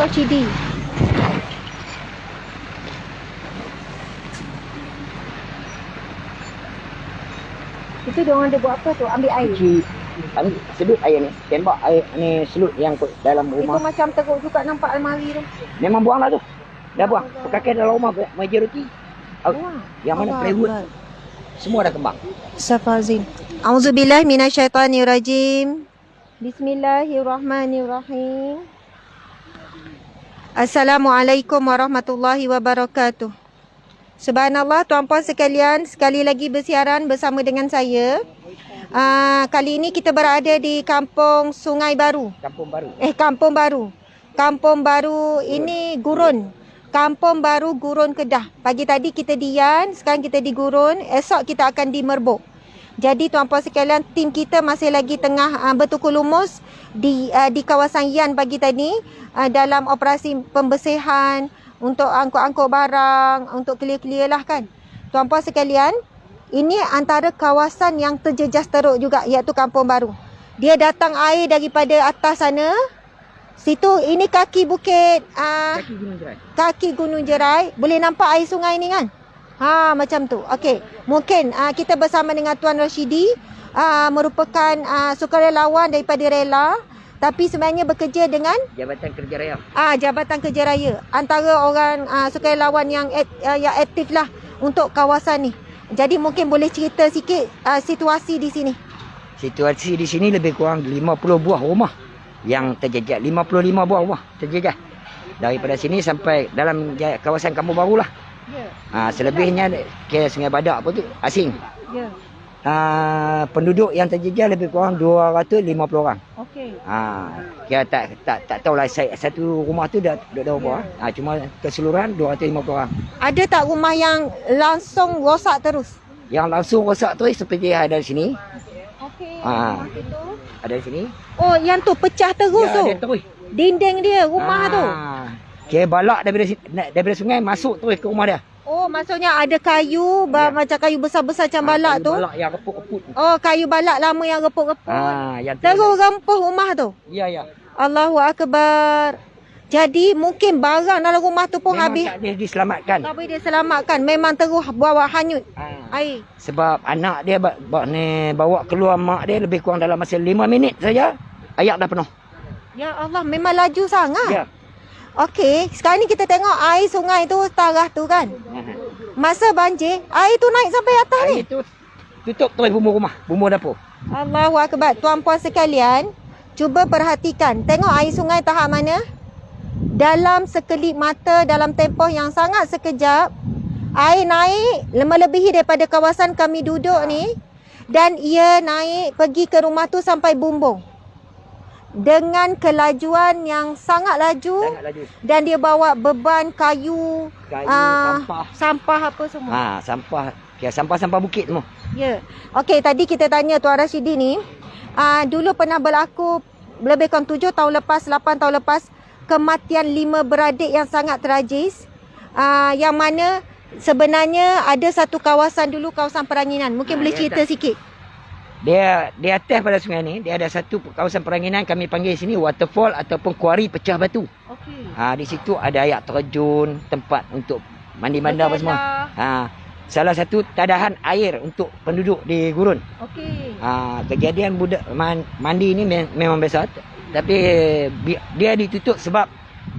Rashidi. Itu dia orang ada buat apa tu? Ambil air. Ambil sedut air ni. Tembak air ni selut yang dalam rumah. Itu macam teruk juga nampak almari tu. Memang buang lah tu. Dah buang. Pekakai dalam rumah meja roti. Yang mana plywood. Semua dah kembang. Astaghfirullahalazim. Auzubillahi minasyaitonirrajim. Bismillahirrahmanirrahim. Assalamualaikum warahmatullahi wabarakatuh. Subhanallah, tuan-puan sekalian, sekali lagi bersiaran bersama dengan saya. Kali ini kita berada di Kampung Sungai Baru. Kampung Baru. Kampung Baru. Kampung Baru ini Gurun. Kampung Baru Gurun Kedah. Pagi tadi kita di Yan, sekarang kita di Gurun, esok kita akan di Merbok. Jadi tuan-puan sekalian, tim kita masih lagi tengah bertukar lumus di kawasan Yan pagi tadi dalam operasi pembersihan untuk angkut-angkut barang, untuk clear-clear lah kan. Tuan-puan sekalian, ini antara kawasan yang terjejas teruk juga, iaitu Kampung Baru. Dia datang air daripada atas sana. Situ, ini kaki bukit, Kaki Gunung Jerai. Kaki Gunung Jerai. Boleh nampak air sungai ni kan? Macam tu. Okey. Mungkin kita bersama dengan Tuan Rashidi, merupakan sukarelawan daripada Rela. Tapi sebenarnya bekerja dengan Jabatan Kerja Raya. Jabatan Kerja Raya. Antara orang sukarelawan yang aktif lah untuk kawasan ni. Jadi mungkin boleh cerita sikit situasi di sini. Situasi di sini lebih kurang 50 buah rumah yang terjejas. 55 buah rumah terjejas. Daripada sini sampai dalam kawasan Kampung Baru lah. Selebihnya ke Sungai Badak apa tu asing. Penduduk yang terjejas lebih kurang 250 orang. Okey. Kira tak tahulah satu rumah tu dah berapa. Cuma keseluruhan 250 orang. Ada tak rumah yang langsung rosak terus? Yang langsung rosak terus seperti ada di sini. Okey. Ada di sini. Oh, yang tu pecah terus tu. Ada terus. Dinding dia rumah tu. Kira balak daripada sungai masuk terus ke rumah dia. Oh, maksudnya ada kayu macam kayu besar-besar macam balak tu. Balak yang reput-reput. Oh, kayu balak lama yang reput-reput. Yang terus rempuh rumah tu. Ya. Allahu Akbar. Jadi mungkin barang dalam rumah tu pun memang habis. Tak boleh diselamatkan. Tak boleh diselamatkan. Memang terus bawa hanyut air. Sebab anak dia bawa keluar mak dia lebih kurang dalam masa 5 minit saja. Air dah penuh. Ya Allah, memang laju sangat. Ya. Okey, sekarang ni kita tengok air sungai tu tarah tu kan. Masa banjir, air tu naik sampai atas ni. Air tu tutup terus bumbu rumah, bumbu dapur. Allahu Akbar. Tuan-puan sekalian, cuba perhatikan. Tengok air sungai tahap mana. Dalam sekelip mata, dalam tempoh yang sangat sekejap, air naik melebihi daripada kawasan kami duduk ni. Dan ia naik pergi ke rumah tu sampai bumbung. Dengan kelajuan yang sangat laju. Dan dia bawa beban kayu, sampah apa semua. Sampah. Ya, sampah-sampah bukit semua. Ya. Okey, tadi kita tanya Tuan Rashidi ni, dulu pernah berlaku lebih kurang 7 tahun lepas, 8 tahun lepas, kematian 5 beradik yang sangat tragis. Yang mana sebenarnya ada satu kawasan dulu, kawasan Peranginan. Mungkin boleh cerita sikit. Dia atas pada sungai ni, dia ada satu kawasan peranginan, kami panggil sini waterfall ataupun kuari pecah batu. Okey. Di situ ada air terjun, tempat untuk mandi-mandi apa semua. Salah satu tadahan air untuk penduduk di Gurun. Okey. Kejadian budak mandi ni memang biasa, tapi dia ditutup sebab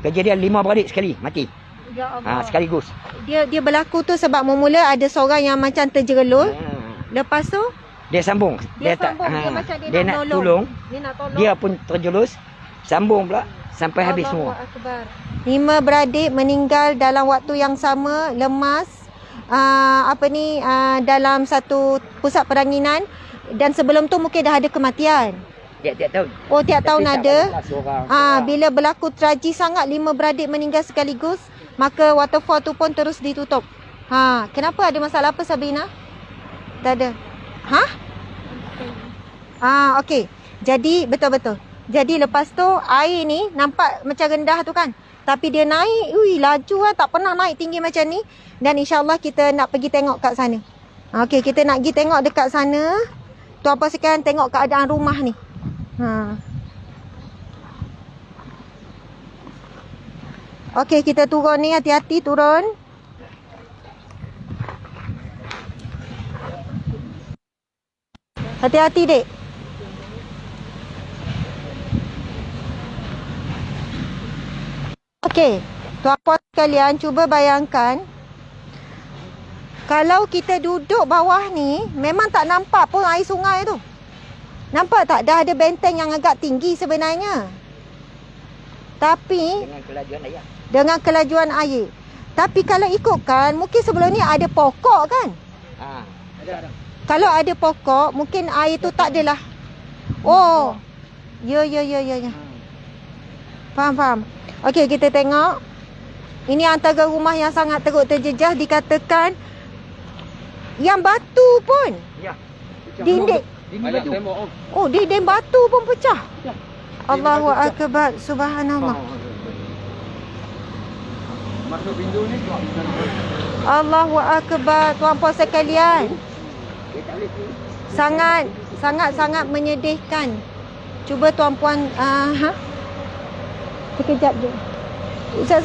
kejadian 5 beradik sekali mati. Ya Allah. Sekaligus. Dia berlaku tu sebab mula ada seorang yang macam terjerelul. Lepas tu dia sambung. Dia sambung. Dia macam dia nak tolong. Dia nak tolong. Dia pun terjelus, sambung pula sampai habis semua. Akbar. 5 beradik meninggal dalam waktu yang sama, lemas. Dalam satu pusat peranginan. Dan sebelum tu mungkin dah ada kematian. Tiap tahun. Oh, tiap tahun ada. Bila Bila berlaku tragis sangat 5 beradik meninggal sekaligus, maka waterfall tu pun terus ditutup. Kenapa, ada masalah apa Sabrina? Tak ada. Okey. Jadi betul-betul. Jadi lepas tu air ni nampak macam rendah tu kan. Tapi dia naik, laju lah. Tak pernah naik tinggi macam ni. Dan insyaAllah kita nak pergi tengok kat sana. Okey, kita nak pergi tengok dekat sana. Tuan-puan sekalian tengok keadaan rumah ni. Okey, kita turun ni, hati-hati turun. Hati-hati, Dek. Okey, tuan-puan sekalian, cuba bayangkan kalau kita duduk bawah ni, memang tak nampak pun air sungai tu. Nampak tak? Dah ada benteng yang agak tinggi sebenarnya. Tapi Dengan kelajuan air. dengan kelajuan air. Tapi kalau ikutkan, mungkin sebelum ni ada pokok kan? Ada. Kalau ada pokok, mungkin air tu tak adalah. Oh. Ya. Faham. Okey, kita tengok. Ini antara rumah yang sangat teruk terjejas, dikatakan yang batu pun. Ya. Dinding. Banyak tembok. Oh, dinding batu pun pecah. Ya. Allahu akbar. Subhanallah. Masuk pintu ni tu. Allahu akbar, tuan-puan sekalian. Sangat menyedihkan. Cuba tuan-puan sekejap je. Ustaz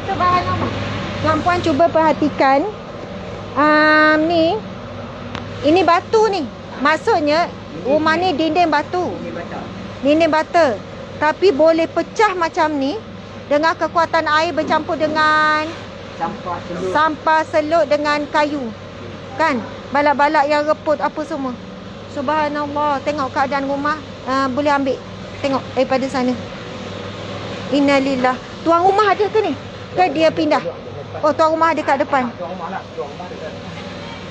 Subhanallah. Tuan-puan cuba perhatikan. Ni. Ini batu ni. Maksudnya rumah ni dinding batu. Dinding bata. Tapi boleh pecah macam ni dengan kekuatan air bercampur dengan sampah selut dengan kayu. Kan? Balak-balak yang reput apa semua. Subhanallah. Tengok keadaan rumah. Boleh ambil. Tengok daripada sana. Innalillah. Tuan rumah ada ke ni? Ke dia pindah? Oh, tuan rumah ada kat depan.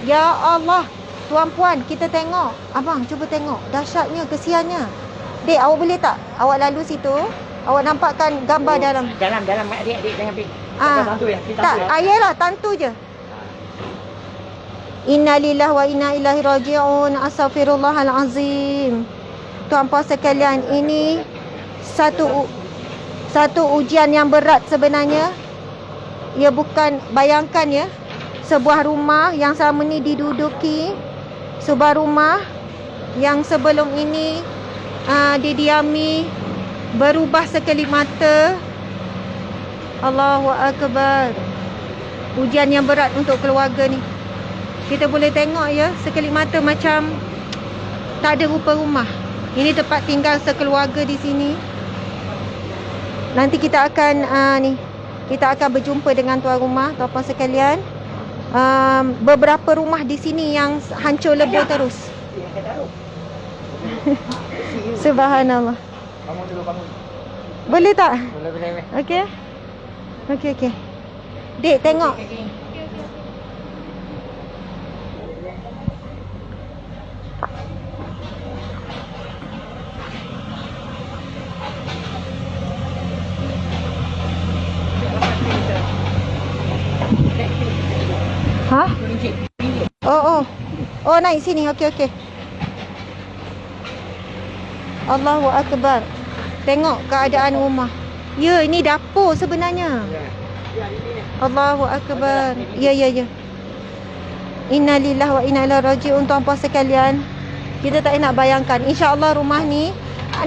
Ya Allah. Tuan-puan, kita tengok. Abang, cuba tengok. Dahsyatnya, kesiannya. Dek, awak boleh tak? Awak lalu situ. Awak nampakkan gambar dalam. Dalam adik jangan pergi. Tantu ya. Tak, ayalah, tantu je. Innalillahi wa inna ilaihi raji'un. Astaghfirullahalazim. Tuan-puan sekalian, ini satu ujian yang berat sebenarnya. Ia bukan, bayangkan ya, sebuah rumah yang selama ni diduduki, sebuah rumah yang sebelum ini didiami, berubah sekelip mata. Allahu akbar. Ujian yang berat untuk keluarga ni. Kita boleh tengok ya, sekelip mata macam tak ada rupa rumah. Ini tempat tinggal sekeluarga di sini. Nanti kita akan kita akan berjumpa dengan tuan rumah, tuan-puan sekalian. Beberapa rumah di sini yang hancur lebur terus. Subhanallah. Bangun dulu. Boleh tak? Boleh. Okey. Dek, tengok. Ha? Oh, naik sini. Okey. Allahu akbar. Tengok keadaan rumah. Ya, ini dapur sebenarnya. Allahu akbar. Ya. Innalillahi wa inna ilaihi raji'un. Tuan-puan sekalian, kita tak nak bayangkan. Insya-Allah rumah ni,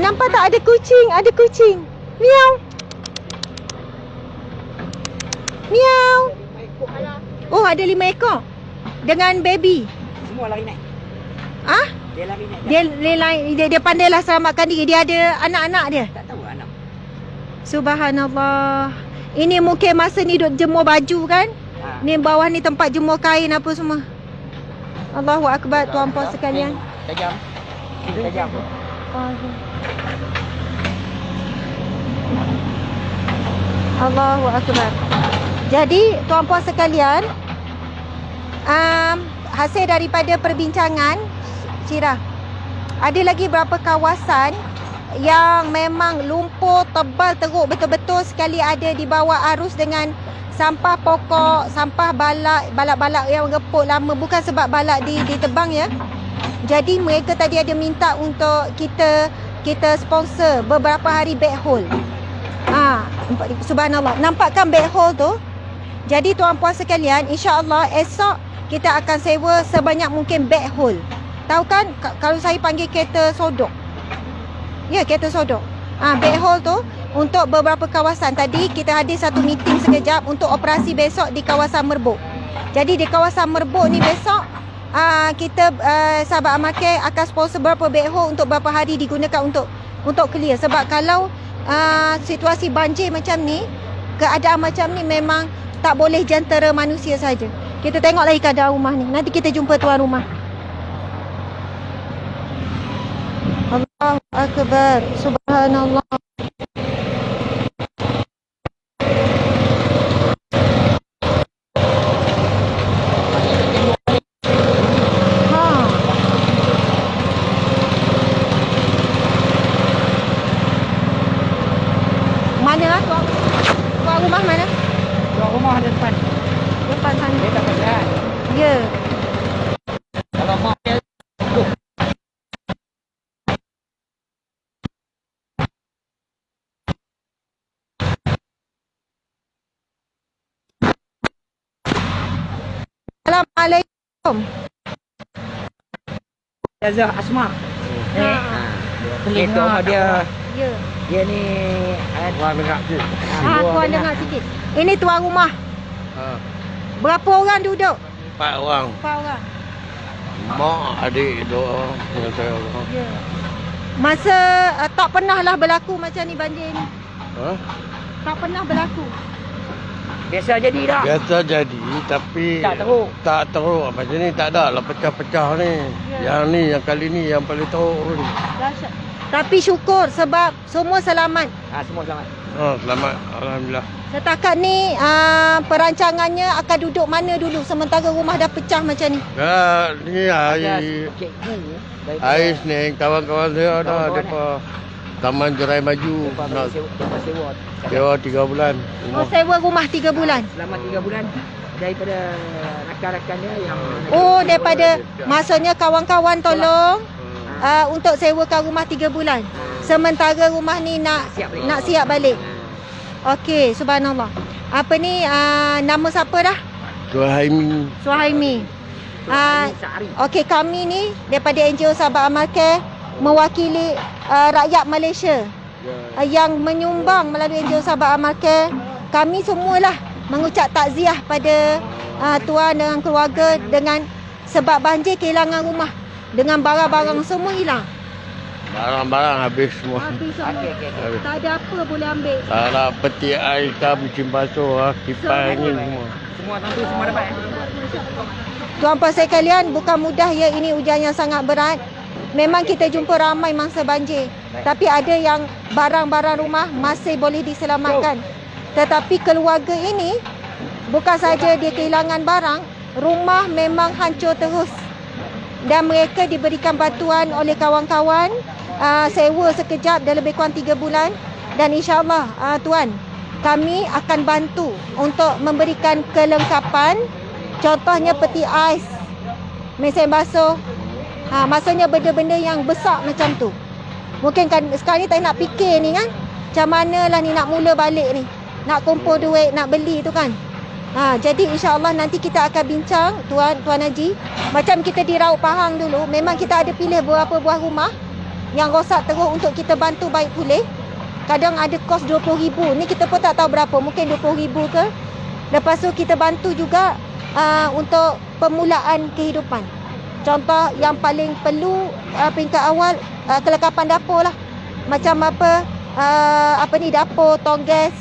nampak tak ada kucing? Ada kucing. Miau. Oh, ada 5 ekor. Dengan baby. Semua lari naik. Ah? Dia lari naik. Dia pandailah selamatkan diri. Dia ada anak-anak dia. Tak tahu anak. Subhanallah. Ini mungkin masa ni duk jemur baju kan? Ni bawah ni tempat jemur kain apa semua. Allahu akbar, tuan-puan sekalian. Tajam. Allahu akbar. Jadi tuan-puan sekalian, hasil daripada perbincangan Syirah, ada lagi berapa kawasan yang memang lumpur tebal teruk betul-betul sekali, ada di bawah arus dengan sampah pokok, sampah balak yang reput lama, bukan sebab balak ditebang ya. Jadi mereka tadi ada minta untuk kita sponsor beberapa hari backhoe. Subhanallah. Nampakkan backhoe tu. Jadi tuan-puan sekalian, insya-Allah esok kita akan sewa sebanyak mungkin backhoe. Tahu kan kalau saya panggil kereta sodok. Ya, kereta sodok. backhoe tu untuk beberapa kawasan. Tadi kita ada satu meeting sekejap untuk operasi besok di kawasan Merbuk. Jadi di kawasan Merbuk ni besok kita sahabat Amalcare akan sponsor beberapa backhoe untuk beberapa hari digunakan untuk clear. Sebab kalau situasi banjir macam ni, keadaan macam ni memang tak boleh jantara manusia saja. Kita tengok lagi keadaan rumah ni. Nanti kita jumpa tuan rumah. Allahu Akbar. Subhanallah. Mana lah tuan rumah mana? Tuan rumah ada depan. Depan sana. Dia tak pasal. Ya. Kalau mak dia Assalamualaikum. Azah Asma. Itu rumah dia. Ya. Dia ni tuan dengar tu. Tuan dengar sikit. Ini tuan rumah. Berapa orang duduk? 4 orang. 4 orang. Mak, adik, 2 orang dengan saya orang. Ya. Masa tak pernah lah berlaku macam ni banjir ni. Ha? Tak pernah berlaku. Biasa jadi dah. Biasa jadi tapi Tak teruk. Tak teruk. Macam ni tak ada lah pecah-pecah ni. Ya. Yang ni, yang kali ni yang paling teruk ni. Dahsyat. Tapi syukur sebab semua selamat. Semua selamat. Selamat. Alhamdulillah. Setakat ni perancangannya akan duduk mana dulu sementara rumah dah pecah macam ni? Ni air ni kawan-kawan saya dah depa Taman Jerai Maju nak sewa 3 bulan. Oh, sewa rumah 3 bulan. Selama 3 bulan daripada rakan-rakan dia yang Daripada maksudnya kawan-kawan tolong untuk sewakan rumah 3 bulan. Sementara rumah ni nak siap balik. Okey, subhanallah. Apa ni nama siapa dah? Suhaimi. Suhaimi. Okey, kami ni daripada NGO Sahabat Amalcare mewakili rakyat Malaysia yang menyumbang melalui NGO Sahabat Amalcare. Kami semualah mengucap takziah pada tuan dengan keluarga dengan sebab banjir kehilangan rumah. Dengan barang-barang semua hilang. Barang-barang habis semua. Habis semua. Habis. Tak ada apa boleh ambil. Tak ada peti air, mesin basuh, kipas angin semua. semua tentu semua dapat. Tuan-puan sekalian, bukan mudah ya, ini hujan yang sangat berat. Memang kita jumpa ramai mangsa banjir. Tapi ada yang barang-barang rumah masih boleh diselamatkan. Tetapi keluarga ini, bukan saja dia kehilangan barang, rumah memang hancur terus. Dan mereka diberikan bantuan oleh kawan-kawan, sewa sekejap dah lebih kurang 3 bulan. Dan insyaAllah Tuan, kami akan bantu untuk memberikan kelengkapan. Contohnya peti ais, mesin basuh, maksudnya benda-benda yang besar macam tu. Mungkin kan sekarang ni tak nak fikir ni kan, macam mana lah ni nak mula balik ni, nak kumpul duit, nak beli tu kan. Jadi insyaAllah nanti kita akan bincang Tuan Haji. Macam kita di Raut Pahang dulu, memang kita ada pilih beberapa buah rumah yang rosak teruk untuk kita bantu baik pulih. Kadang ada kos RM20,000. Ni kita pun tak tahu berapa, mungkin RM20,000 ke. Lepas tu kita bantu juga untuk pemulaan kehidupan. Contoh yang paling perlu peringkat awal, kelengkapan dapur lah. Macam apa ni, dapur, tong gas,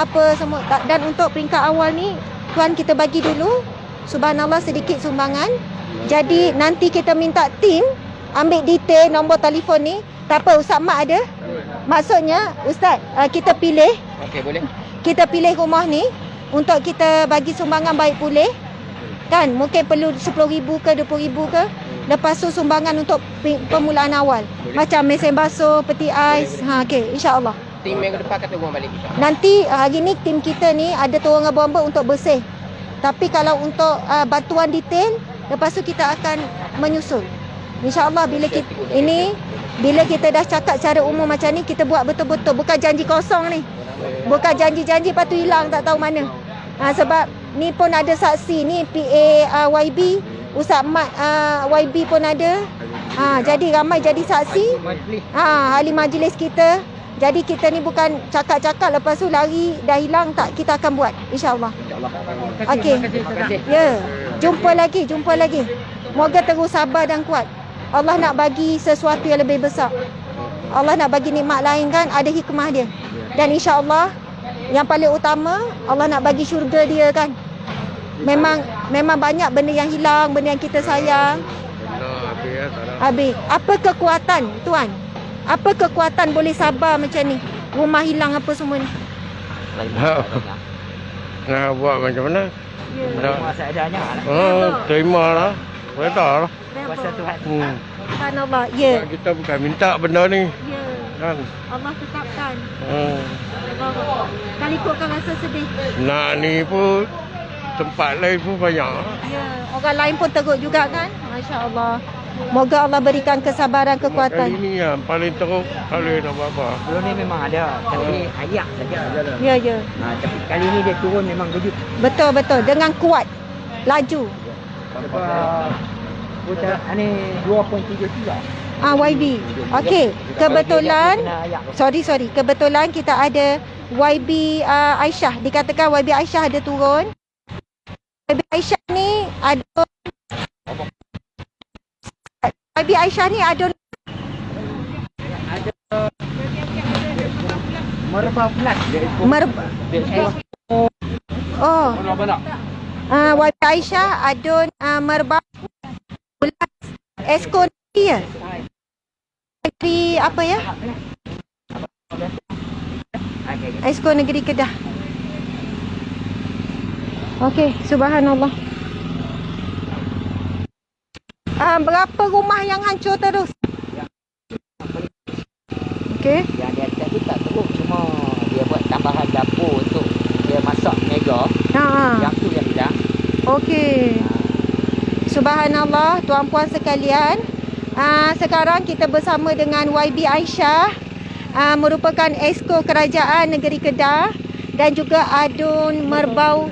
apa semua. Dan untuk peringkat awal ni, Tuan kita bagi dulu, subhanallah, sedikit sumbangan. Jadi nanti kita minta tim ambil detail nombor telefon ni. Tak apa, Ustaz Mat ada. Maksudnya Ustaz, kita pilih. Okey, boleh. Kita pilih rumah ni untuk kita bagi sumbangan baik pulih. Kan mungkin perlu RM10,000 ke RM20,000 ke. Lepas tu sumbangan untuk permulaan awal. Boleh. Macam mesin basuh, peti ais. Okey, insya-Allah. Tim minggu depan kata orang balik. Nanti hari ni tim kita ni ada turun bomba untuk bersih. Tapi kalau untuk bantuan detail, lepas tu kita akan menyusul. InsyaAllah bila kita dah cakap secara umum macam ni, kita buat betul-betul. Bukan janji kosong ni. Bukan janji-janji lepas tu hilang tak tahu mana. Sebab ni pun ada saksi ni, PA YB, Ustaz Mat YB pun ada. Jadi ramai jadi saksi. Ahli majlis kita. Jadi kita ni bukan cakap-cakap lepas tu lari dah hilang, tak, kita akan buat insya-Allah. Okey. Ya. Jumpa lagi. Moga terus sabar dan kuat. Allah nak bagi sesuatu yang lebih besar. Allah nak bagi nikmat lain kan, ada hikmah dia. Dan insya-Allah yang paling utama Allah nak bagi syurga dia kan. Memang banyak benda yang hilang, benda yang kita sayang. Habis. Apa kekuatan tuan? Apa kekuatan boleh sabar macam ni? Rumah hilang apa semua ni? Nak buat macam mana? Terima seadanya lah. Terima lah. Betul lah. Kuasa Tuhan. Subhanallah. Ya. Kita bukan minta benda ni. Ya. Kan? Allah tetapkan. Kali kau rasa sedih. Nak ni pun tempat lain pun banyak. Ya. Orang lain pun teruk juga kan? Masya-Allah. Moga Allah berikan kesabaran, Kali kekuatan. ni yang paling teruk kalau nak apa. Sebelum ni memang ada, tapi ayak saja. Ya. Tapi kali ni dia turun memang kejut. Betul. Dengan kuat. Laju. Ni 2.33. YB. Okey. Kebetulan. Sorry. Kebetulan kita ada YB Aisyah. Dikatakan YB Aisyah ada turun. YB Aisyah ni ada. YB Aisyah ni ada. Merbau plus. Oh. YB Aisyah adun merbau plus Esko ni ya. Negeri apa ya? Esko Negeri Kedah. Okey, subhanallah. Berapa rumah yang hancur terus? Okey. Yang di atas tu tak teruk, cuma dia buat tambahan dapur untuk dia masak mega. Yang tu yang hilang. Okey. Subhanallah, tuan-puan sekalian. Sekarang kita bersama dengan YB Aisyah, merupakan Esko Kerajaan Negeri Kedah dan juga adun merbau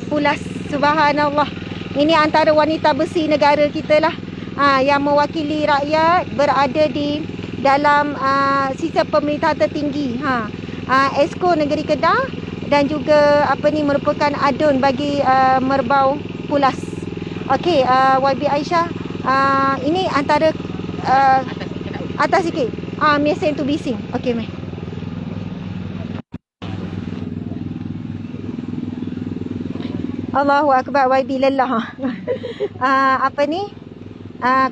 pulas. Subhanallah. Ini antara wanita besi negara kita lah, yang mewakili rakyat, berada di dalam sistem pemerintahan tertinggi. Esko Negeri Kedah dan juga merupakan adun bagi merbau pulas. Okey, YB Aisyah, ini antara atas sikit. Mesin tu bising. Okey, meh. Allahu Akbar. YB lelah.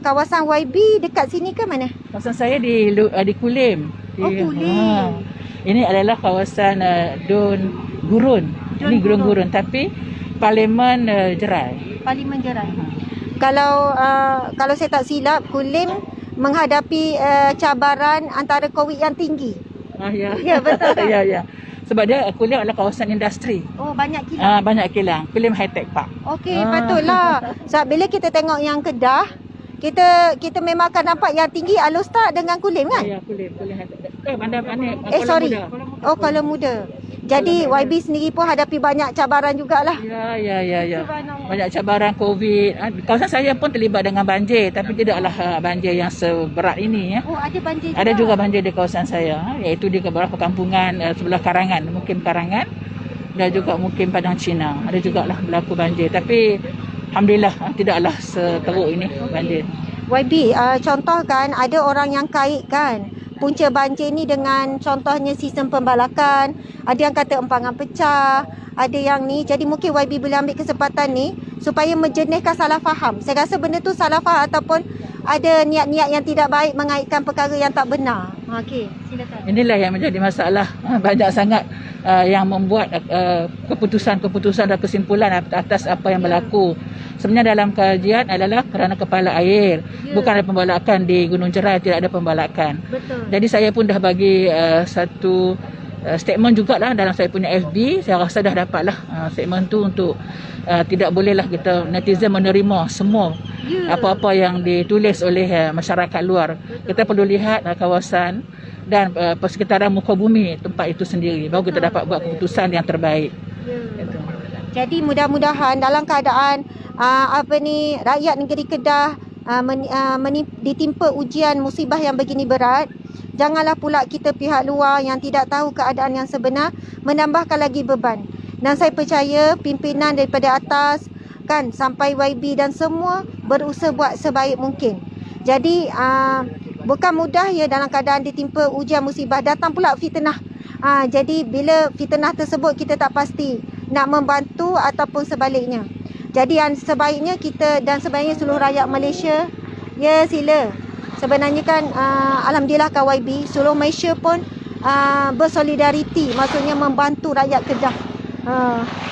Kawasan YB dekat sini ke mana? Kawasan saya di Kulim. Kulim. Ini adalah kawasan Dun Gurun. Ini Gurun Gurun, tapi Parlimen Jerai. Parlimen Jerai. Kalau saya tak silap, Kulim menghadapi cabaran antara COVID yang tinggi. Ya, betul kan? Ya. Sebab dia Kulim adalah kawasan industri. Oh, banyak kilang. Banyak kilang. Kulim High Tech Park. Okey, patutlah. Sebab bila kita tengok yang Kedah, kita memang akan nampak yang tinggi Alostar dengan Kulim kan? Ya, Kulim High Tech. Bandar sorry. Oh, Kuala Muda. Jadi YB sendiri pun hadapi banyak cabaran jugalah. Ya. Banyak cabaran COVID. Kawasan saya pun terlibat dengan banjir, tapi tidaklah banjir yang seberat ini ya. Oh, ada banjir juga. Ada juga banjir di kawasan saya, iaitu di beberapa kampungan sebelah Karangan, mungkin Karangan dan juga mungkin Padang Cina. Ada jugalah berlaku banjir, tapi alhamdulillah tidaklah seteruk ini banjir. YB, contoh kan ada orang yang kaitkan punca banjir ni dengan contohnya sistem pembalakan, ada yang kata empangan pecah, ada yang ni. Jadi mungkin YB boleh ambil kesempatan ni supaya menjernihkan salah faham. Saya rasa benda tu salah faham ataupun ada niat-niat yang tidak baik mengaitkan perkara yang tak benar. Okey, silakan. Inilah yang menjadi masalah. Banyak sangat yang membuat keputusan-keputusan dan kesimpulan atas apa yang berlaku. Sebenarnya dalam kajian adalah kerana kepala air. Bukan ada pembalakan di Gunung Jerai, tidak ada pembalakan. Betul. Jadi saya pun dah bagi satu statement jugalah dalam saya punya FB. Saya rasa dah dapatlah statement tu untuk tidak bolehlah kita netizen menerima semua apa-apa yang ditulis oleh masyarakat luar. Kita perlu lihat kawasan dan persekitaran muka bumi tempat itu sendiri, baru kita dapat buat keputusan yang terbaik. Jadi mudah-mudahan dalam keadaan rakyat negeri Kedah ditimpa ujian musibah yang begini berat, janganlah pula kita pihak luar yang tidak tahu keadaan yang sebenar menambahkan lagi beban. Dan saya percaya pimpinan daripada atas kan sampai YB dan semua berusaha buat sebaik mungkin. Jadi bukan mudah ya dalam keadaan ditimpa ujian musibah, datang pula fitnah. Jadi bila fitnah tersebut kita tak pasti nak membantu ataupun sebaliknya. Jadi yang sebaiknya kita dan sebaiknya seluruh rakyat Malaysia, ya sila. Sebenarnya kan alhamdulillah KYB seluruh Malaysia pun bersolidariti, maksudnya membantu rakyat Kedah.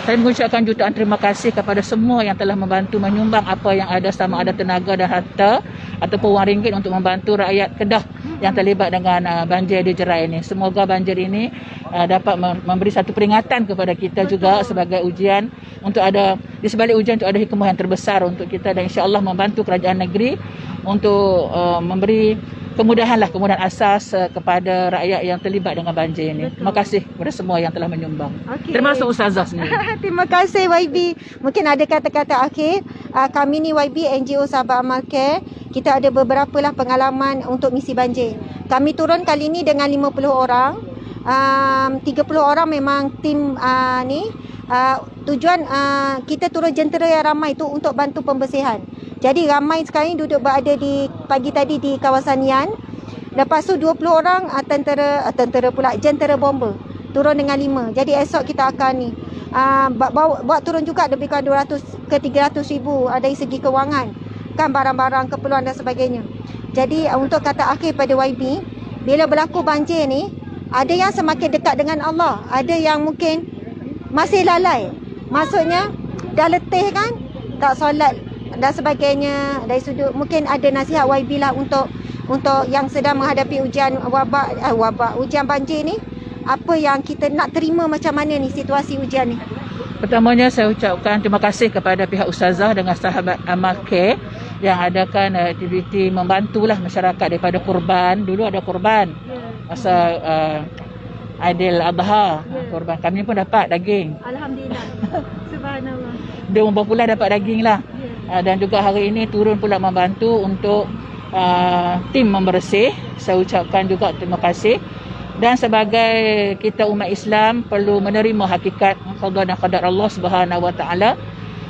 Saya mengucapkan jutaan terima kasih kepada semua yang telah membantu menyumbang apa yang ada, sama ada tenaga dan harta ataupun wang ringgit untuk membantu rakyat Kedah yang terlibat dengan banjir di Jerai ini. Semoga banjir ini dapat memberi satu peringatan kepada kita juga sebagai ujian untuk ada di sebalik ujian untuk ada hikmah yang terbesar untuk kita, dan insya-Allah membantu kerajaan negeri untuk memberi kemudahan asas kepada rakyat yang terlibat dengan banjir ini. Terima kasih kepada semua yang telah menyumbang. Termasuk Ustazah sendiri. Terima kasih YB. Mungkin ada kata-kata akhir. Kami ni YB NGO Sahabat Amal Care, kita ada beberapa lah pengalaman untuk misi banjir. Kami turun kali ni dengan 50 orang. 30 orang memang tim ni. Tujuan kita turun jentera yang ramai tu untuk bantu pembersihan. Jadi ramai sekarang duduk berada di pagi tadi di kawasan Yan. Lepas tu 20 orang jentera bomber turun dengan 5. Jadi esok kita akan ni bawa turun juga lebih kurang 200 ke 300 ribu dari segi kewangan, kan barang-barang keperluan dan sebagainya. Jadi untuk kata akhir pada YB, bila berlaku banjir ni, ada yang semakin dekat dengan Allah, ada yang mungkin masih lalai. Maksudnya dah letih kan, tak solat dan sebagainya. Dari sudut mungkin ada nasihat YB lah untuk yang sedang menghadapi ujian ujian banjir ni. Apa yang kita nak terima, macam mana ni situasi ujian ni? Pertamanya saya ucapkan terima kasih kepada pihak Ustazah dengan Sahabat Amal Care yang adakan aktiviti membantulah masyarakat daripada korban. Dulu ada korban masa Aidil Adha, korban kami pun dapat daging. Alhamdulillah. Subhanallah. Dia pula dapat daging lah. Dan juga hari ini turun pula membantu untuk tim membersih. Saya ucapkan juga terima kasih. Dan sebagai kita umat Islam perlu menerima hakikat qada dan qadar Allah Subhanahu Wa Taala.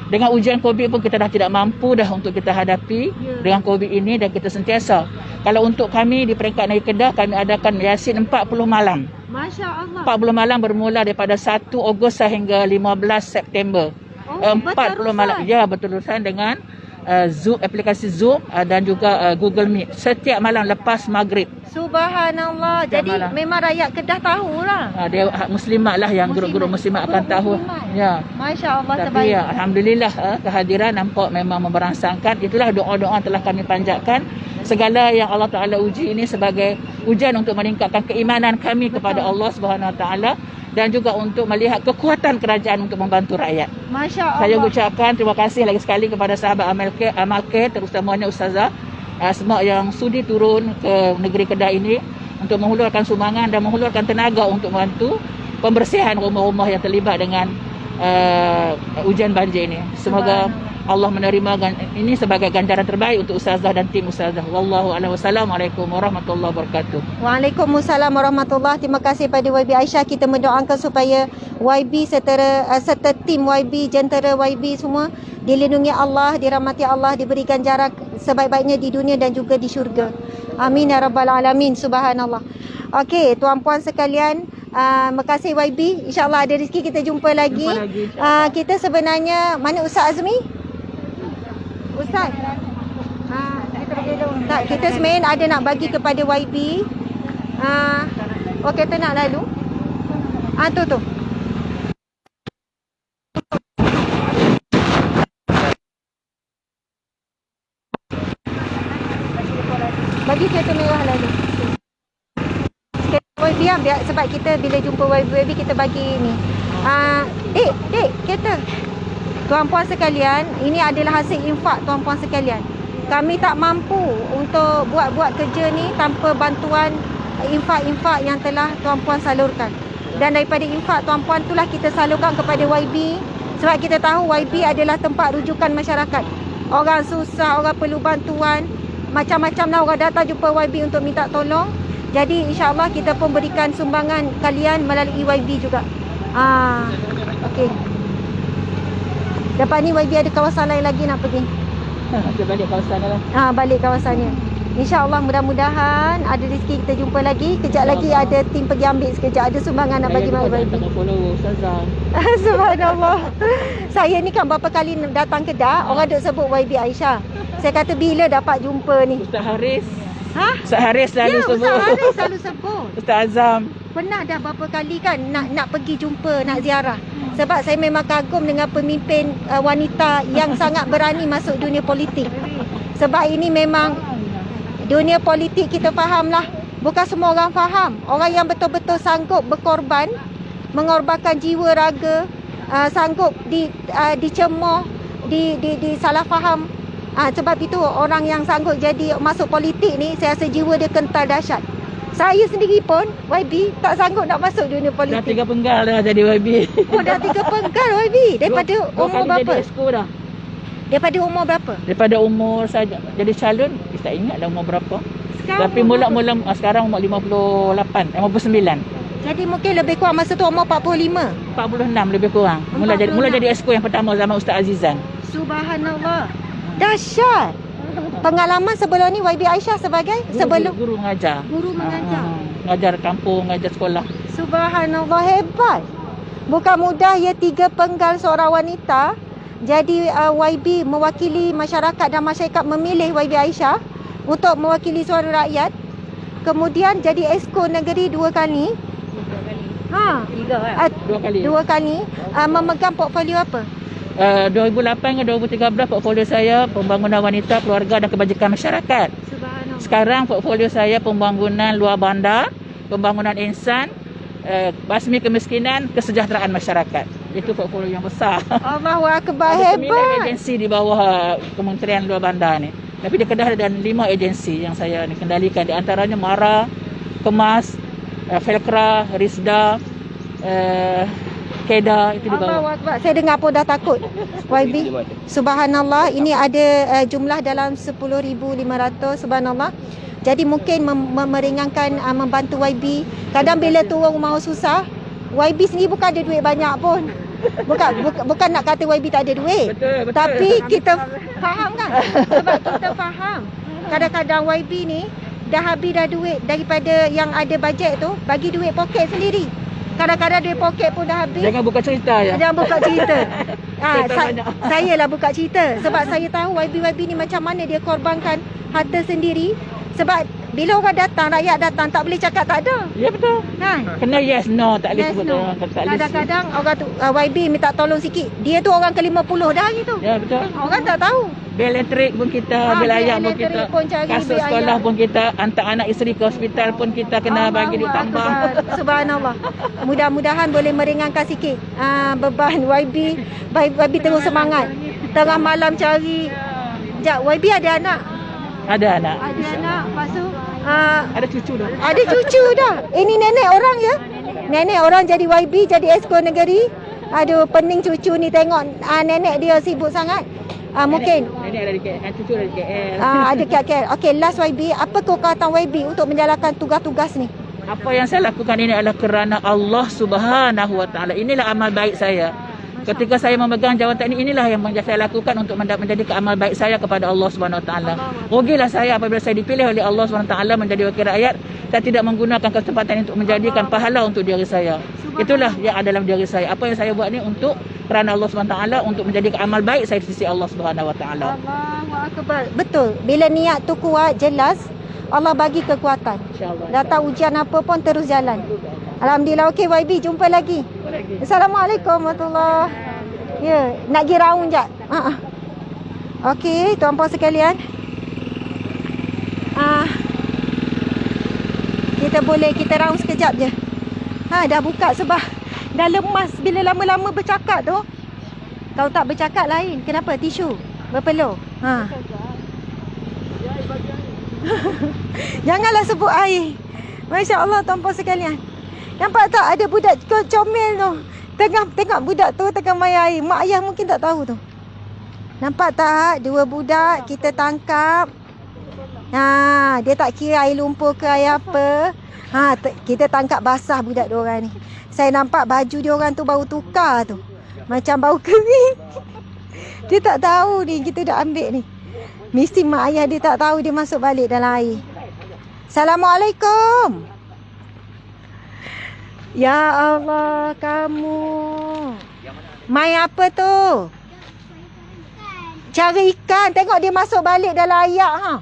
Dengan ujian COVID pun kita dah tidak mampu dah untuk kita hadapi dengan COVID ini, dan kita sentiasa. Kalau untuk kami di peringkat Negeri Kedah, kami adakan Yasin 40 malam. Masya-Allah. 40 malam bermula daripada 1 Ogos sehingga 15 September. 40 malam. Ya, berterusan dengan Zoom, aplikasi Zoom dan juga Google Meet setiap malam lepas maghrib. Subhanallah. Jadi malam. memang rakyat Kedah tahulah. Dia muslimat lah yang guru-guru muslimat akan tahu. Ya. Masya-Allah, Tapi terbaik. ya, alhamdulillah kehadiran nampak memang memberangsangkan. Itulah doa-doa telah kami panjatkan. Segala yang Allah Taala uji ini sebagai ujian untuk meningkatkan keimanan kami kepada Allah Subhanahu Wa Taala, dan juga untuk melihat kekuatan kerajaan untuk membantu rakyat. Masya Allah. Saya ucapkan terima kasih lagi sekali kepada Sahabat Amal Care, terutamanya Ustazah, semua yang sudi turun ke negeri Kedah ini untuk menghulurkan sumbangan dan menghulurkan tenaga untuk membantu pembersihan rumah-rumah yang terlibat dengan ujian banjir ini. Semoga Allah menerima ini sebagai ganjaran terbaik untuk Ustazah dan tim Ustazah. Wallahu a'lam. Wassalamualaikum warahmatullahi wabarakatuh. Waalaikumsalam warahmatullahi. Terima kasih pada YB Aisyah. Kita mendoakan supaya YB serta tim YB, jentera YB semua dilindungi Allah, dirahmati Allah, diberi ganjaran sebaik-baiknya di dunia dan juga di syurga. Amin ya rabbal alamin. Subhanallah. Okey, tuan-puan sekalian, terima kasih YB. InsyaAllah ada rezeki kita jumpa lagi. Kita sebenarnya, mana Ustaz Azmi? Ustaz? Kita sebenarnya ada nak bagi kepada YB. Kita nak lalu. Tu. Bagi kereta merah lalu. YB biar, sebab kita bila jumpa YB kita bagi ni. Dek, kereta. Tuan-puan sekalian, ini adalah hasil infak tuan-puan sekalian. Kami tak mampu untuk buat kerja ni tanpa bantuan infak-infak yang telah tuan-puan salurkan. Dan daripada infak tuan-puan itulah kita salurkan kepada YB, sebab kita tahu YB adalah tempat rujukan masyarakat. orang susah, orang perlu bantuan. Macam-macam lah orang datang jumpa YB untuk minta tolong. Jadi insyaAllah kita pun berikan sumbangan kalian melalui YB juga. Okey. Lepas ni YB ada kawasan lain lagi nak pergi. Kita balik kawasan lah. Balik kawasannya. InsyaAllah mudah-mudahan ada rezeki kita jumpa lagi. Kejap lagi ada tim pergi ambil sekejap. Ada sumbangan nak bagi YB. Tengah follow Ustazah. Subhanallah. Saya ni kan berapa kali datang Kedah, orang duk sebut YB Aisyah. Saya kata bila dapat jumpa ni? Ustaz Haris. Ustaz Haris selalu sebut. Ustaz Haris selalu sebut. Ustaz Azam. Pernah dah berapa kali kan nak pergi jumpa, nak ziarah. Sebab saya memang kagum dengan pemimpin wanita yang sangat berani masuk dunia politik. Sebab ini memang dunia politik kita fahamlah. Bukan semua orang faham. Orang yang betul-betul sanggup berkorban, mengorbankan jiwa raga, sanggup dicemooh, disalah faham. Sebab itu orang yang sanggup jadi masuk politik ni, saya rasa jiwa dia kental dahsyat. Saya sendiri pun YB tak sanggup nak masuk dunia Dah politik. 3 penggal dah jadi YB. Oh, dah 3 penggal YB. Daripada Dua umur kali berapa? jadi exco dah. Daripada umur berapa? Daripada umur saja jadi calon, saya tak ingat dah umur berapa. Sekarang Tapi umur mula-mula sekarang umur 58, 59. Jadi mungkin lebih kurang masa tu umur 45. 46 lebih kurang. Mula 46. jadi exco yang pertama zaman Ustaz Azizan. Subhanallah. Dahsyat. Pengalaman sebelum ni YB Aisyah sebagai Guru mengajar. Guru mengajar. Mengajar kampung, mengajar sekolah. Subhanallah, hebat. Bukan mudah ya 3 penggal seorang wanita. Jadi YB mewakili masyarakat dan masyarakat memilih YB Aisyah untuk mewakili suara rakyat. Kemudian jadi exco negeri 2 kali. 2 kali. 2 kali. Memegang portfolio apa? 2008 ke 2013 portfolio saya pembangunan wanita, keluarga dan kebajikan masyarakat. Subhanallah. Sekarang portfolio saya pembangunan luar bandar, pembangunan insan, basmi kemiskinan, kesejahteraan masyarakat. Itu portfolio yang besar. Allahu Akbar, Ada 9 hebat. agensi di bawah Kementerian Luar Bandar ni. Tapi di Kedah ada 5 agensi yang saya kendalikan. Di antaranya MARA, KEMAS, Felkra, Risda, Kedah, itu di Allahu bawah. Akbar. Saya dengar pun dah takut. YB. Subhanallah, ini ada jumlah dalam 10,500. Subhanallah. Jadi mungkin meringankan, membantu YB. Kadang bila turun rumah susah, YB sendiri bukan ada duit banyak pun. Bukan nak kata YB tak ada duit. Betul. Tapi kita faham kan? Sebab kita faham. Kadang-kadang YB ni dah habis dah duit daripada yang ada bajet tu, bagi duit poket sendiri. Kadang-kadang duit poket pun dah habis. Jangan buka cerita ya. Jangan buka cerita. Banyak. Saya lah buka cerita. Sebab saya tahu YB ni macam mana dia korbankan harta sendiri. Sebab bila orang datang, rakyat datang, tak boleh cakap tak ada. Ya betul. Kan? Kena yes, no. Tak boleh Yes, sebut no. tak boleh. Kadang-kadang orang tu YB minta tolong sikit. Dia tu orang ke-50 dah gitu. Ya betul. Orang tak tahu. Bil elektrik pun kita, bil bil air pun elektrik kita, pun cari, kasut bil sekolah ayam. pun kita, hantar anak isteri ke hospital pun kita kena bagi duit Allahu tambah. Akbar. Subhanallah. Mudah-mudahan boleh meringankan sikit beban YB. YB terus semangat. Tengah malam cari. Sekejap, YB ada anak? Ada anak. Ada anak. Lepas tu Ada cucu dah. ada cucu dah. Ini nenek orang ya? Nenek orang jadi YB, jadi exco negeri. Aduh, pening cucu ni tengok nenek dia sibuk sangat. Mungkin Nenek ada di KL, cucu ada di KL. ada KL. Okey, last YB, apa kekuatan YB untuk menjalankan tugas-tugas ni? Apa yang saya lakukan ini adalah kerana Allah Subhanahu Wa Taala. Inilah amal baik saya. Ketika saya memegang jawatan ini, inilah yang saya lakukan untuk menjadikan amal baik saya kepada Allah Subhanahu Wa Taala. Rugilah saya apabila saya dipilih oleh Allah Subhanahu Wa Taala menjadi wakil rakyat, saya tidak menggunakan kesempatan untuk menjadikan pahala untuk diri saya. Itulah yang ada dalam diri saya. Apa yang saya buat ni untuk kerana Allah Subhanahu Wa Taala, untuk menjadikan amal baik saya di sisi Allah Subhanahu Wa Taala. Allahu Akbar. Betul. Bila niat tu kuat, jelas, Allah bagi kekuatan. Insya-Allah. Datang ujian apa pun terus jalan. Alhamdulillah. Okey YB, jumpa lagi. Assalamualaikum warahmatullahi. Ya, nak pergi raung jap. Okey, tuan-puan sekalian. Kita raung sekejap je. Dah buka sebab dah lemas bila lama-lama bercakap tu. Kalau tak bercakap lain. Kenapa? Tisu. Berpeluh. Janganlah sebut air. Masya Allah, tuan-puan sekalian. Nampak tak ada budak comel tu. Tengah tengok budak tu tengah main air. Mak ayah mungkin tak tahu tu. Nampak tak? Dua budak kita tangkap. Ha, dia tak kira air lumpur ke air apa. Ha, kita tangkap basah budak diorang ni. Saya nampak baju diorang tu baru tukar tu. Macam bau kering. Dia tak tahu ni kita dah ambil ni. Mesti mak ayah dia tak tahu dia masuk balik dalam air. Assalamualaikum. Ya Allah, kamu. Main apa tu? Cari ikan. Tengok dia masuk balik dalam ayak ha.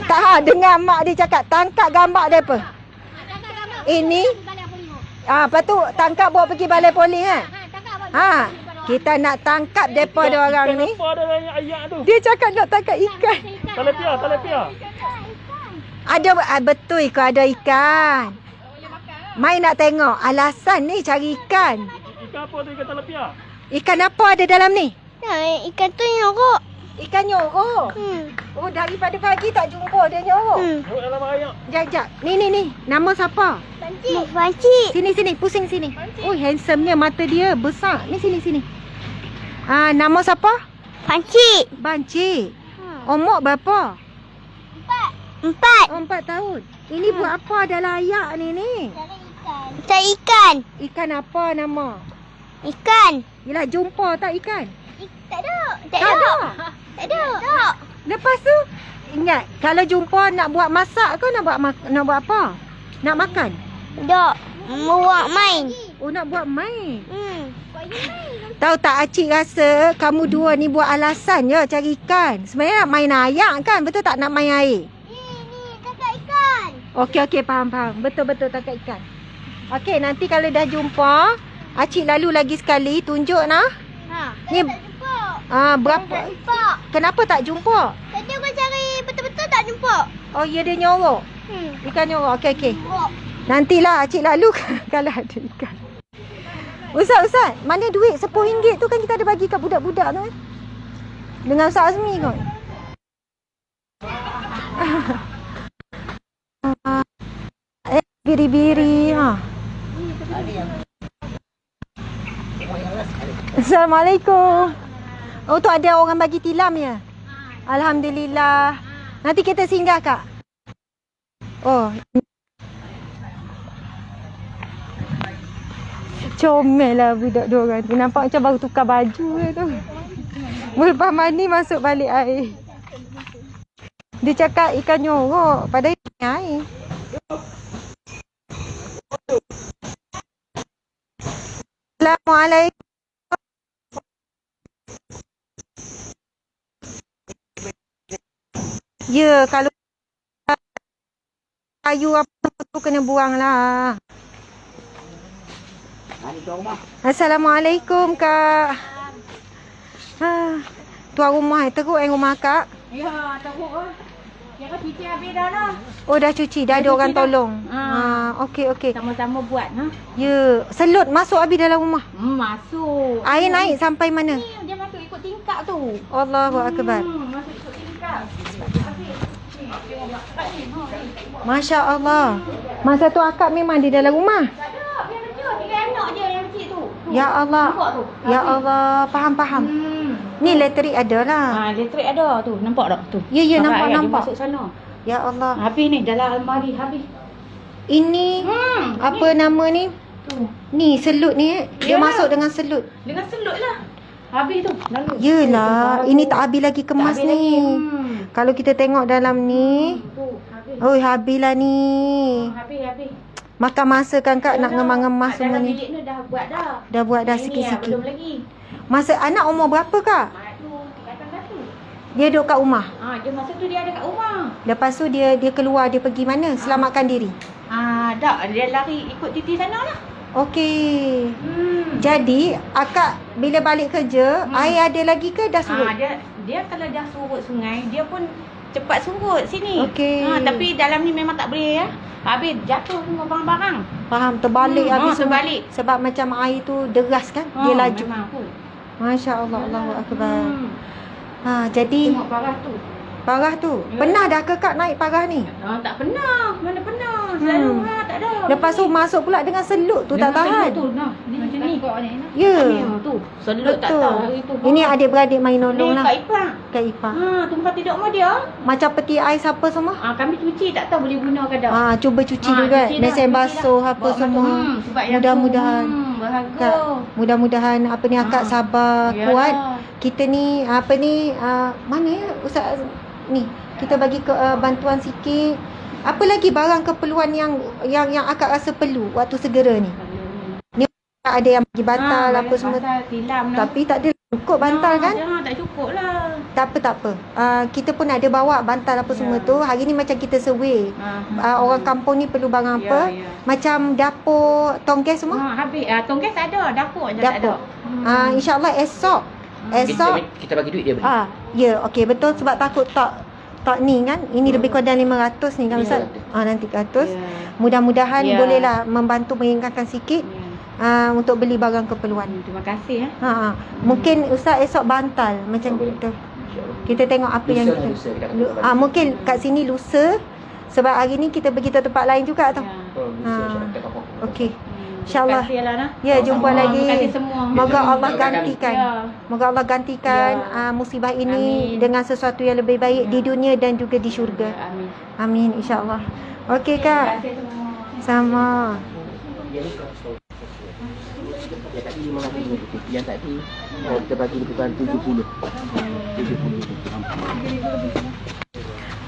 Tak ha, dengar mak dia cakap tangkap gambar dia apa? Ini lepas tu tangkap bawa pergi balai polis ha. Kita nak tangkap depa dia orang ni. Kenapa ada banyak ayak tu? Dia cakap nak tangkap ikan. Talapia. Ada betul ke ada ikan. Mai nak tengok alasan ni cari ikan. Ikan apa tu, ikan talapia? Ikan apa ada dalam ni? Ikan tu nyorok. Ikan nyorok. Oh, daripada pagi tak jumpa dia nyorok. Tengok dalam ayak. Jap. Ni. Nama siapa? Pakcik. Sini, pusing sini. Oh, handsome-nya mata dia besar. Ni sini. Nama siapa? Pakcik. Bancik. Umur berapa? 4. Oh, 4 tahun. Ini buat apa dalam ayak ni? Cari ikan. Ikan apa nama? Ikan. Yelah, jumpa tak ikan? Tak ada. Tak ada. Tak ada. Lepas tu, ingat, kalau jumpa nak buat masak ke nak buat apa? Nak makan? Tak. Buat main. Oh, nak buat main. Tahu tak Acik rasa kamu dua ni buat alasan je cari ikan. Sebenarnya nak main ayak kan? Betul tak nak main air? Ni, kakak ikan. Okey, faham. Betul tangkap ikan. Okey, nanti kalau dah jumpa, Acik lalu lagi sekali tunjuk nah. Ni Tak jumpa. berapa? Tak jumpa. Kenapa tak jumpa? Tadi aku cari betul-betul tak jumpa. Oh, ya dia nyorok. Ikan nyorok. Okey. Oh. Nantilah Acik lalu kalau ada ikan. Ustaz, mana duit RM10 tu kan kita ada bagi kat budak-budak tu kan? Dengan Ustaz Azmi kot. Biri-biri ha. Assalamualaikum. Oh, tu ada orang bagi tilam ya? Alhamdulillah. Nanti kita singgah kak. Oh. Comel lah budak diorang tu. Nampak macam baru tukar baju je tu. Lepas mandi masuk balik air. Dia cakap ikan nyorok. Padahal ikan air. Assalamualaikum. Ya, kalau kayu apa tu kena buang lah. Assalamualaikum kak. Tuan rumah teruk rumah kak. Ya, teruk. Yang kan cuci habis dah lah. Oh dah cuci, dah ada orang cuci dah. tolong. Okey. Sama-sama buat ha. Ya, selut masuk habis dalam rumah. Masuk. Air naik sampai mana? Dia masuk ikut tingkap tu. Allahu akbar. Masuk ikut tingkap. Masya Allah. Masa tu akak memang di dalam rumah. Tak ada, biar kecil. 3 anak je yang kecil tu. Ya Allah. Nampak tu? Ya Allah, faham. Ni elektrik ada lah. Elektrik ada tu. Nampak tak tu? Ya, Pakai nampak. air, dia masuk sana. Ya Allah. Habis ni dalam almari habis. Ini apa nama ni? Tu. Ni selut ni. Dia Yalah. masuk dengan selut. Dengan selut lah. Habis tu. Lalu. Yelah, ini tak habis lagi kemas Tak habis ni. lagi. Kalau kita tengok dalam ni, Tu, habis. oh habislah ni. Habis. Makan masa kan kak nak ngemas-ngemas semua Dalam ni. bilik ni dah buat dah. Dah buat dah Yang ni sikit-sikit. Belum lagi. Masa anak umur berapa kak? Tu, tingkatan satu. Dia duduk kat rumah. Dia masa tu dia ada kat rumah. Lepas tu dia keluar, dia pergi mana? Selamatkan diri. Tak. Dia lari ikut titi sana lah. Okey. Jadi akak bila balik kerja, air ada lagi ke dah surut? Dia kalau dah surut sungai, dia pun cepat surut sini. Okey. Tapi dalam ni memang tak boleh ya. Habis jatuh semua barang-barang. Faham, terbalik habis semua. terbalik. Sebab macam air tu deras kan? Dia laju. Memang pun. Masya Allah, Allahu akbar. Jadi Tengok parah tu. parah tu. Ya. Pernah dah ke kak naik parah ni? Tak pernah. Mana pernah. Selalu tak ada. Lepas tu masuk pula dengan selut tu tak tahan. Tu nah. Ni macam ni. Ya. Tu. Selut tak Betul. tahu itu. Ini adik-beradik main nolong Ni lah. Kak Ipah. Kak Ipah. Tempat tidur rumah dia. Macam peti ais apa semua. Kami cuci tak tahu boleh guna ke tak. Cuba cuci juga. cuci dah, Mesin cuci basuh dah. apa Bawa semua. masuk. Sebab yang Mudah-mudahan. Bahagia. Kak, mudah-mudahan apa ni akak sabar, Yalah. kuat. Kita ni apa ni mana ya Ustaz ni kita bagi ke bantuan sikit. Apa lagi barang keperluan yang akak rasa perlu waktu segera ni? Ni ada yang bagi bantal apa semua. Tilam Tapi tak ada cukup bantal kan? Tak cukup lah. Tak apa. Kita pun ada bawa bantal apa semua tu. Hari ni macam kita survey. Orang kampung ni perlu barang apa? Macam dapur, tong gas semua. Habis. Tong gas ada. Dapur je tak ada. Dapur. InsyaAllah esok. Kita bagi duit dia beli. Ya, okey betul sebab takut tak ni kan. Ini lebih kurang dalam 500 ni kan Ustaz. Nanti 300. Mudah-mudahan bolehlah membantu meringankan sikit untuk beli barang keperluan. Terima kasih. Mungkin Ustaz esok bantal macam kita. Kita tengok apa yang kita. Mungkin kat sini lusa sebab hari ni kita pergi tempat lain juga tau. Okey. InsyaAllah. Ya, jumpa lagi. Moga Allah gantikan. Moga Allah gantikan musibah ini dengan sesuatu yang lebih baik di dunia dan juga di syurga. Amin insya-Allah. Okey Kak. Sama. Yang tadi kita bagi lebih kurang 70.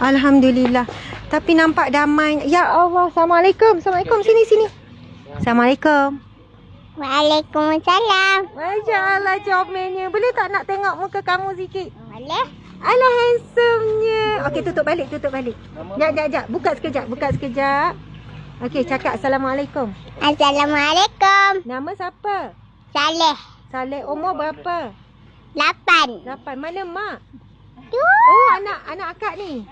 Alhamdulillah. Tapi nampak damai. Ya Allah. Assalamualaikum. Assalamualaikum. Sini. Assalamualaikum. Waalaikumsalam. Masya Allah comelnya. Boleh tak nak tengok muka kamu sikit? Boleh? Alah handsome-nya. Okey tutup balik. Sekejap. Buka sekejap. Okey cakap Assalamualaikum. Assalamualaikum. Nama siapa? Saleh. Umur berapa? 8. 8. Mana mak? Tu. Oh anak akak ni.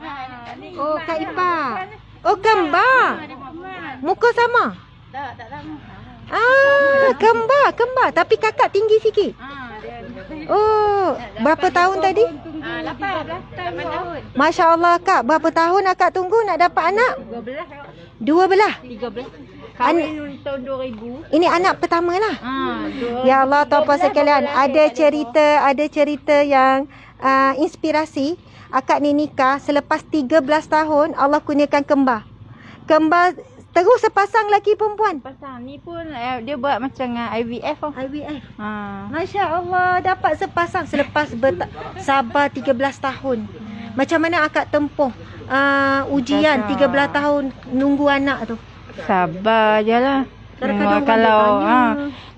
Oh Kak Ipah. Oh kembar. Muka sama? Tak sama. Kembar. Tapi kakak tinggi sikit. Oh, berapa tahun tadi? 8 tahun. Masya Allah Kak, berapa tahun akak tunggu nak dapat anak? 12. 13. Kahwin tahun 2000. Ini anak pertama lah. 2. Ya Allah, tuan-puan sekalian, ada cerita yang inspirasi. Akak ni nikah selepas 13 tahun Allah kurniakan kembar. Terus sepasang lelaki perempuan. Pasang ni pun dia buat macam IVF tau. IVF. Masya Allah, dapat sepasang selepas sabar 13 tahun. Macam mana akak tempuh ujian 13 tahun nunggu anak tu? Sabar je lah. Kadang-kadang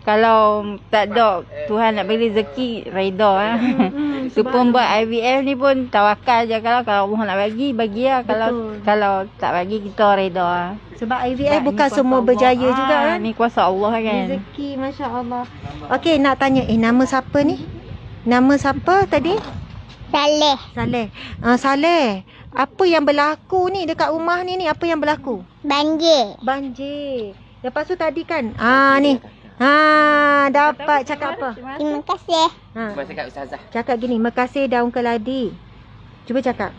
Kalau tak ada Tuhan nak bagi rezeki, reda. Tu pun buat IVF ni pun tawakal je. Kalau Allah nak bagi lah. Kalau tak bagi, kita reda. Sebab IVF bukan semua berjaya juga kan? Ni kuasa Allah kan. Rezeki, Masya Allah. Okey, nak tanya, nama siapa ni? Nama siapa tadi? Saleh. Saleh, apa yang berlaku ni dekat rumah ni? Apa yang berlaku? Banjir. Lepas tu tadi kan, ni. Dapat cakap apa? Terima kasih. Cakap Ustazah. Cakap gini, makasih daun keladi. Cuba cakap.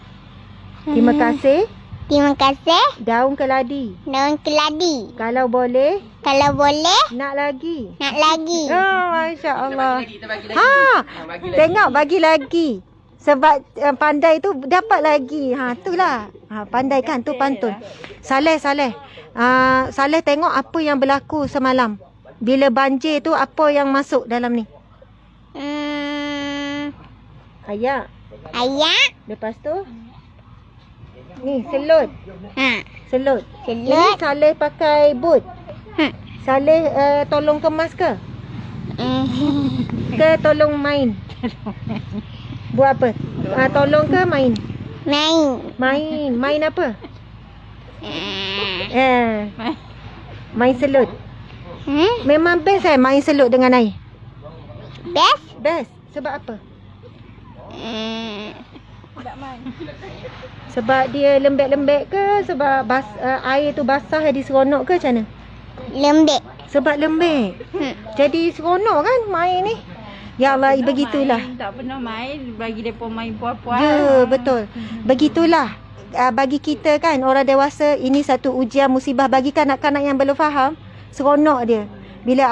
Terima kasih Terima kasih. daun keladi. Daun keladi. Kalau boleh, Nak lagi. Masya Allah. Tengok bagi lagi. Sebab pandai tu dapat lagi. Itulah. Pandai kan, tu pantun. Saleh. Saleh tengok apa yang berlaku semalam. Bila banjir tu apa yang masuk dalam ni? Ayak. Lepas tu ni selut. Selut. Ini Saleh pakai boot. Saleh tolong kemas ke? Ke tolong main? Buat apa? Tolong ke main? Main apa? Main selut. Memang best main selut dengan air. Best. Sebab apa? Sebab dia lembek-lembek ke? Sebab air tu basah jadi seronok ke macam mana? Lembek. Sebab lembek. Jadi seronok kan main ni? Ya Allah, begitulah. Tak pernah main, bagi mereka main puas-puas. Ya, betul. Begitulah. bagi kita kan orang dewasa, ini satu ujian musibah. Bagi kanak-kanak yang belum faham, seronok dia. Bila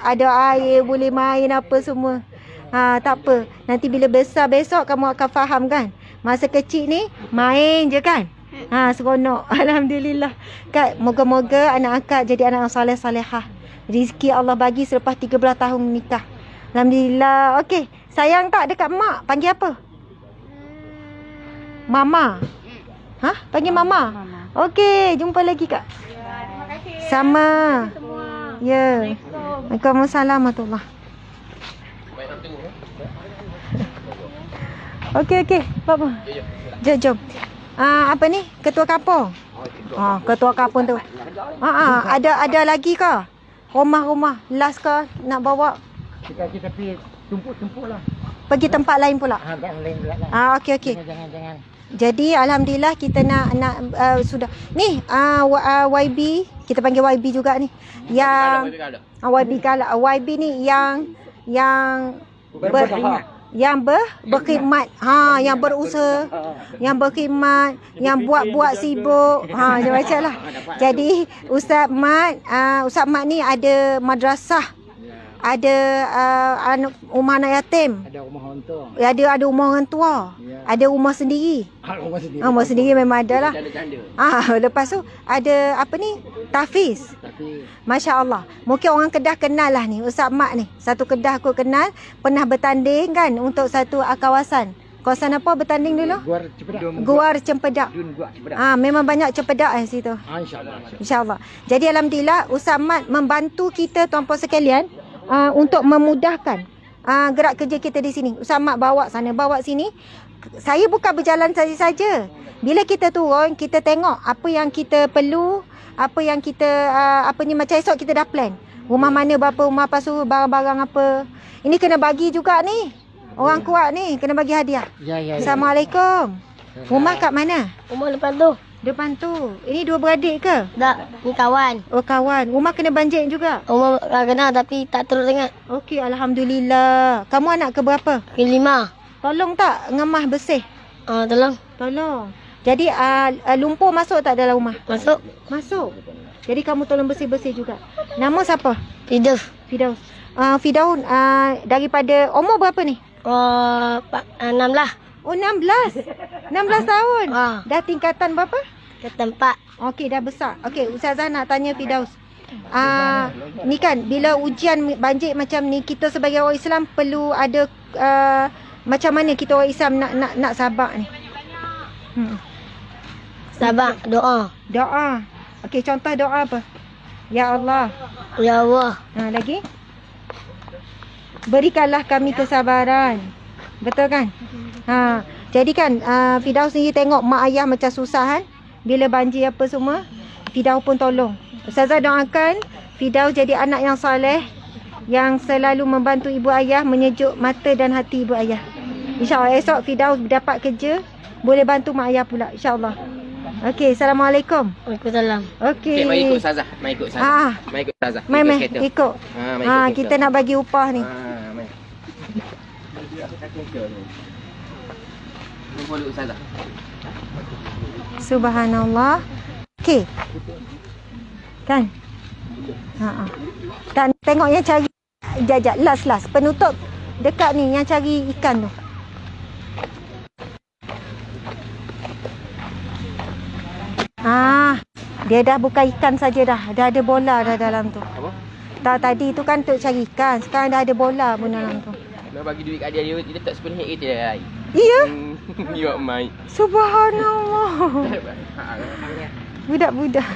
ada air boleh main apa semua. Tak apa. Nanti bila besar besok kamu akan faham kan. Masa kecil ni main je kan. Seronok. Alhamdulillah. Kak, moga-moga anak akak jadi anak yang soleh-solehah. Rizki Allah bagi selepas 13 tahun nikah. Alhamdulillah. Okey, sayang tak dekat mak? Panggil apa? Mama. Panggil Mama. Okey, jumpa lagi Kak. Sama. Ya. Waalaikumsalam warahmatullahi. Okey. Apa? Jom. Apa ni? Ketua kampung. Ketua kampung tu. Ada lagi ke? Rumah-rumah last ke nak bawa? Kita pergi tumpuk-tumpuk lah. Pergi tempat lain pula. Jangan lain pula lah. Okey. Jangan. Jadi alhamdulillah kita nak sudah. Ni YB, kita panggil YB juga ni. Yang YB Kala. YB ni yang berkhidmat, yang berusaha, yang berkhidmat, yang buat sibuk, macam lah. Jadi Ustaz Mat ni ada madrasah, ada rumah anak yatim, Ada rumah orang tua. ada rumah orang tua, ada rumah sendiri. Rumah sendiri memang ada lah. Lepas tu ada apa ni, tahfiz. Masya Allah. Mungkin orang Kedah kenal lah ni Ustaz Mat ni. Satu Kedah aku kenal, pernah bertanding kan untuk satu kawasan. Kawasan apa bertanding dulu? Guar Cempedak. Memang banyak cempedak situ. InsyaAllah. Jadi alhamdulillah Ustaz Mat membantu kita tuan-puan sekalian untuk memudahkan gerak kerja kita di sini. Ustaz Mat bawa sana, bawa sini. Saya bukan berjalan saja-saja. Bila kita turun, kita tengok apa yang kita perlu, apa yang kita macam esok kita dah plan. Rumah mana berapa, rumah apa suruh, barang-barang apa. Ini kena bagi juga ni. Orang kuat ni kena bagi hadiah. Ya. Assalamualaikum. Rumah kat mana? Rumah depan tu. Depan tu. Ini dua beradik ke? Tak, ni kawan. Oh kawan. Rumah kena banjir juga? Rumah kena tapi tak teruk sangat. Okey, alhamdulillah. Kamu anak ke berapa? Kelima. Tolong tak ngemah bersih? Tolong. Tolong. Jadi lumpur masuk tak dalam rumah? Masuk. Masuk. Jadi kamu tolong bersih-bersih juga. Nama siapa? Tidur. Fidaus. Fidaun daripada umur berapa ni? 16 lah. Oh 16. 16 tahun. Dah tingkatan berapa? Ke tempat. Okey, dah besar. Okey, Ustazah nak tanya Fidaus. Ni kan bila ujian banjir macam ni, kita sebagai orang Islam perlu ada macam mana kita orang Islam nak sabar ni? Sabar, doa. Doa. Okey, contoh doa apa? Ya Allah. Ya Allah. Lagi? Berikanlah kami kesabaran. Betul kan? Jadi kan Fidaus ni tengok mak ayah macam susah kan? Bila banjir apa semua, Fidaus pun tolong. Ustazah doakan Fidaus jadi anak yang soleh, yang selalu membantu ibu ayah, menyejuk mata dan hati ibu ayah. InsyaAllah esok Fidaus dapat kerja, boleh bantu mak ayah pula. InsyaAllah. Okey, Assalamualaikum. Waalaikumsalam. Okey. Mai ikut Ustazah. Mai ikut Ustazah. Mai kereta. ikut. Kita nak bagi upah ni. Mai. Follow Ustazah. Subhanallah. Okey. Kan? Tak tengok yang cari jajak last penutup dekat ni yang cari ikan tu. Dia dah bukan ikan saja dah. Dah ada bola dah dalam tu. Apa? Tak, tadi tu kan untuk cari ikan. Sekarang dah ada bola pun dalam tu. Nak bagi duit kat dia letak RM10 kita dah. Iya? Ya mai. Subhanallah. Budak-budak.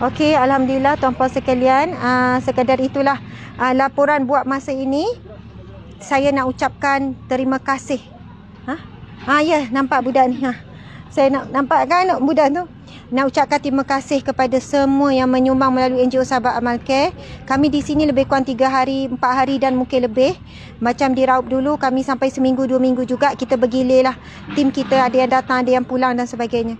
Okey, alhamdulillah tuan-puan sekalian, sekadar itulah laporan buat masa ini. Saya nak ucapkan terima kasih. Ya, nampak budak ni. Saya nak nampak kan budak tu. Nak ucapkan terima kasih kepada semua yang menyumbang melalui NGO Sahabat Amal Care. Kami di sini lebih kurang 3 hari, 4 hari dan mungkin lebih. Macam di Raup dulu kami sampai seminggu, 2 minggu juga. Kita bergilir lah. Tim kita ada yang datang, ada yang pulang dan sebagainya.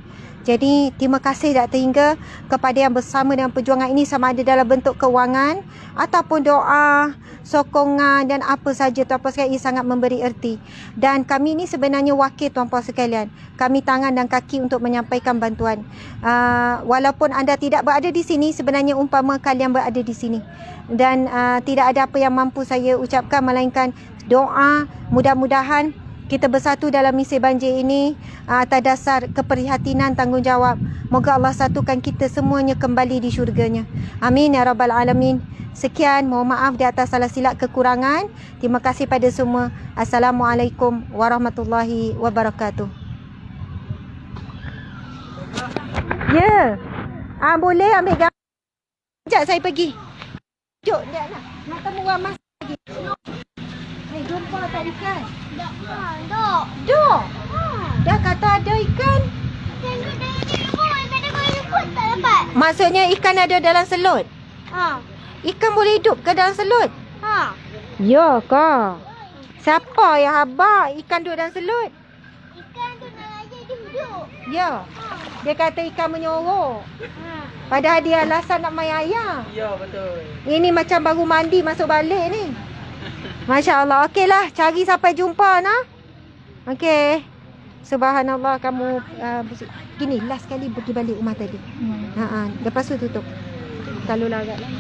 Jadi terima kasih Dr. Hingga kepada yang bersama dengan perjuangan ini, sama ada dalam bentuk kewangan ataupun doa, sokongan dan apa saja tuan-puan sekalian, ini sangat memberi erti. Dan kami ini sebenarnya wakil tuan-puan sekalian. Kami tangan dan kaki untuk menyampaikan bantuan. Walaupun anda tidak berada di sini, sebenarnya umpama kalian berada di sini. Dan tidak ada apa yang mampu saya ucapkan melainkan doa, mudah-mudahan kita bersatu dalam misi banjir ini atas dasar keprihatinan tanggungjawab. Moga Allah satukan kita semuanya kembali di syurganya. Amin ya rabbal alamin. Sekian, mohon maaf di atas salah silap kekurangan. Terima kasih pada semua. Assalamualaikum warahmatullahi wabarakatuh. Ya. Boleh ambil gambar. Sekejap saya pergi. Jom, nak temu Wamas lagi. Jumpa tak ikan? Dok. Dah kata ada ikan. Maksudnya ikan ada dalam selut? Ikan boleh hidup ke dalam selut? Ya ke? Siapa yang habaq ikan duduk dalam selut? Ikan tu nak ajar dia duduk. Ya. Dia kata ikan menyorok. Padahal dia alasan nak main ayam. Ya, betul. Ini macam baru mandi masuk balik ni. Masya Allah. Okeylah, cari sampai jumpa nah. Okey. Subhanallah, kamu gini last kali pergi balik rumah tadi. Lepas tu tutup. Kalau larat lah.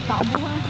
Tak buat.